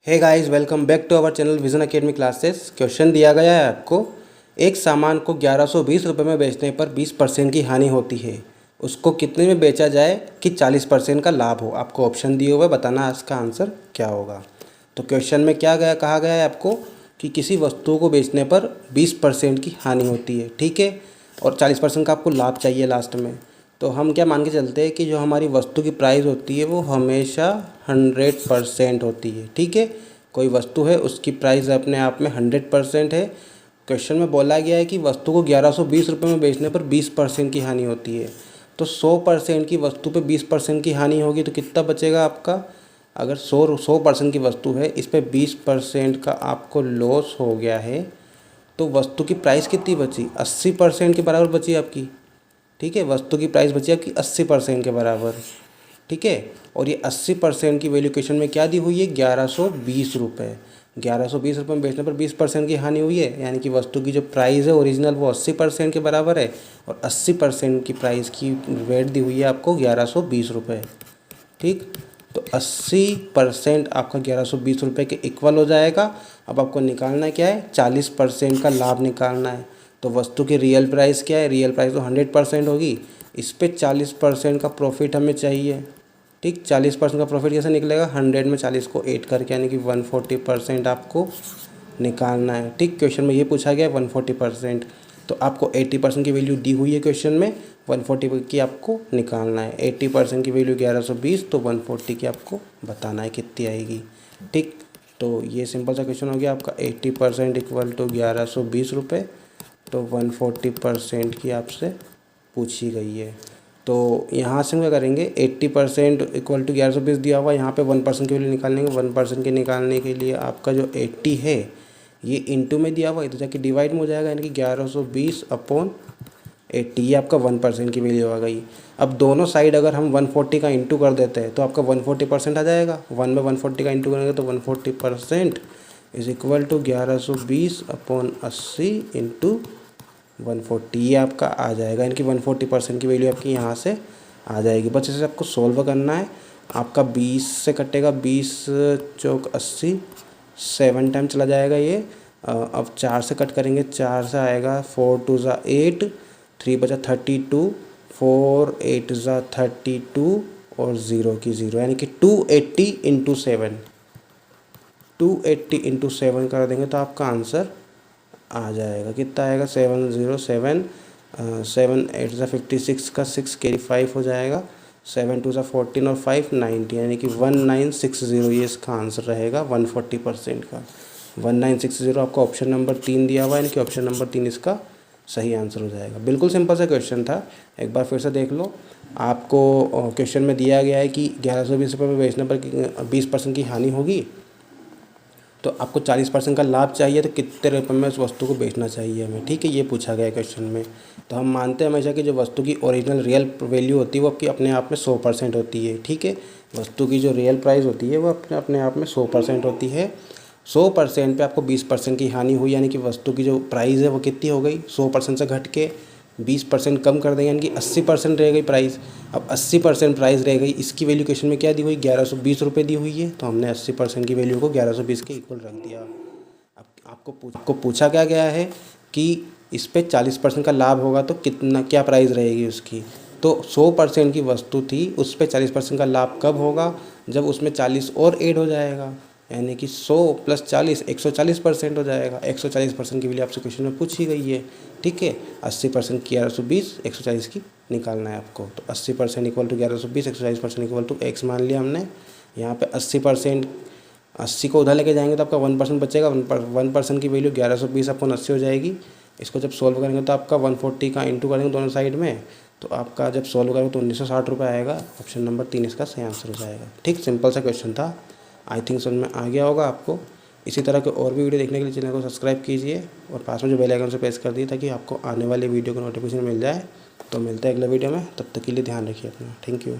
Hey guys, welcome back to our channel Vision Academy classes. Question दिया गया है आपको, एक सामान को 1120 रुपये में बेचने पर 20% की हानि होती है, उसको कितने में बेचा जाए कि 40% का लाभ हो। आपको ऑप्शन दिए हुए, बताना इसका आंसर क्या होगा। तो क्वेश्चन में कहा गया है आपको कि किसी वस्तु को बेचने पर 20% की हानि होती है, ठीक है, और 40% का आपको लाभ चाहिए लास्ट में। तो हम क्या मान के चलते हैं कि जो हमारी वस्तु की प्राइस होती है वो हमेशा 100% होती है, ठीक है। कोई वस्तु है, उसकी प्राइस अपने आप में 100% है। क्वेश्चन में बोला गया है कि वस्तु को 1120 रुपये में बेचने पर 20% की हानि होती है। तो 100% की वस्तु पे 20% की हानि होगी तो कितना बचेगा आपका। अगर 100% की वस्तु है, इस पर 20% का आपको लॉस हो गया है, तो वस्तु की प्राइस कितनी बची, 80% के बराबर बची आपकी, ठीक है। वस्तु की प्राइस बची आपकी 80% के बराबर, ठीक है। और ये 80% की वैल्यूएशन में क्या दी हुई है, 1120 रुपये। 1120 रुपये में बेचने पर 20% की हानि हुई है, यानी कि वस्तु की जो प्राइस है ओरिजिनल वो 80% के बराबर है, और 80% की प्राइस की रेट दी हुई है आपको 1120 रुपये, ठीक। तो 80% आपका 1120 रुपये के इक्वल हो जाएगा। अब आपको निकालना क्या है, 40% का लाभ निकालना है। तो वस्तु की रियल प्राइस क्या है, रियल प्राइस तो 100% होगी, इस पर 40% का प्रॉफिट हमें चाहिए, ठीक। 40% का प्रॉफिट कैसे निकलेगा, 100 में 40 को ऐड करके, यानी कि 140% आपको निकालना है, ठीक। क्वेश्चन में ये पूछा गया है 140%, तो आपको 80% की वैल्यू दी हुई है क्वेश्चन में, 140 की आपको निकालना है। 80% की वैल्यू 1120, तो 140 की आपको बताना है कितनी आएगी, ठीक। तो ये सिंपल सा क्वेश्चन हो गया आपका। 80% इक्वल टू 1120 रुपये, तो 140% की आपसे पूछी गई है। तो यहाँ से हम क्या करेंगे, 80% इक्वल टू 1120 दिया हुआ, यहाँ पे 1% की वैल्यू निकालेंगे। 1% के निकालने के लिए आपका जो 80 है ये इंटू में दिया हुआ है, तो जाके डिवाइड में हो जाएगा, यानी कि 1120 अपॉन 80, ये आपका 1% की वैल्यू आ गई। अब दोनों साइड अगर हम 140 का इंटू कर देते हैं तो आपका 140% आ जाएगा। 1 में 140 का इंटू करेंगे तो 140% is equal to 1120 upon 80 into 140, ये आपका आ जाएगा, यानी कि 140% की वैल्यू आपकी यहाँ से आ जाएगी। बस इसे आपको सोल्व करना है। आपका 20 से कटेगा, 20 चौक 80, 7 टाइम चला जाएगा ये। अब 4 से कट करेंगे, 4 से आएगा 4 2 ज़ा 8, 3 बचा 32, 4 8 ज़ा 32 और 0 की 0, यानी कि 280 इंटू 7, 280 इंटू 7 कर देंगे तो आपका आंसर आ जाएगा। कितना आएगा, 707, 7 8 ज़ा 56 का 6 कैरी 5 हो जाएगा, 7 2 ज़ा 14 और 5 90, यानी कि 1960, ये इसका आंसर रहेगा 140% का। 1960 आपका ऑप्शन नंबर 3 दिया हुआ है, यानी कि ऑप्शन नंबर 3 इसका सही आंसर हो जाएगा। बिल्कुल सिंपल सा क्वेश्चन था, एक बार फिर से देख लो। आपको क्वेश्चन में दिया गया है कि 1120 रुपये में बेचने पर 20% की हानि होगी, तो आपको 40% का लाभ चाहिए, तो कितने रुपये में उस वस्तु को बेचना चाहिए हमें, ठीक है। ये पूछा गया है क्वेश्चन में। तो हम मानते हैं हमेशा कि जो वस्तु की ओरिजिनल रियल वैल्यू होती है वो आपकी अपने आप में 100% होती है, ठीक है। वस्तु की जो रियल प्राइस होती है वो अपने आप में 100% होती है। 100% पे आपको 20% की हानि हुई, यानी कि वस्तु की जो प्राइस है वो कितनी हो गई, 100% से घट के 20% कम कर देंगे, यानी कि 80% रह गई प्राइस। अब 80% प्राइस रह गई, इसकी वैल्यू क्वेश्चन में क्या दी हुई, 1120 रुपये दी हुई है, तो हमने 80% की वैल्यू को 1120 के इक्वल रख दिया। अब आपको पूछा क्या गया है कि इस पर 40% का लाभ होगा तो कितना, क्या प्राइस रहेगी उसकी। तो 100% की वस्तु थी, उस पर 40% का लाभ कब होगा, जब उसमें 40 और ऐड हो जाएगा, यानी कि 100 + 40 140% हो जाएगा। 140% की वैल्यू आपसे क्वेश्चन में पूछी गई है, ठीक है। 80% की 1120, 140 की निकालना है आपको। तो 80% equal to 1120, 140% equal to x मान लिया हमने। यहाँ पे 80%, 80 को उधर लेके जाएंगे तो आपका 1% बचेगा। 1% की वैल्यू 1120 अपॉन 80 हो जाएगी। इसको जब सोल्व करेंगे तो आपका 140 का इंटू करेंगे दोनों साइड में, तो आपका जब सोल्व करेंगे तो 1960 रुपये आएगा। ऑप्शन नंबर 3 इसका सही आंसर हो जाएगा, ठीक। सिंपल सा क्वेश्चन था, आई थिंक समझ में आ गया होगा आपको। इसी तरह के और भी वीडियो देखने के लिए चैनल को सब्सक्राइब कीजिए और पास में जो बेल आइकन से प्रेस कर दिए ताकि आपको आने वाले वीडियो का नोटिफिकेशन मिल जाए। तो मिलते हैं अगले वीडियो में, तब तक के लिए ध्यान रखिए अपना, थैंक यू।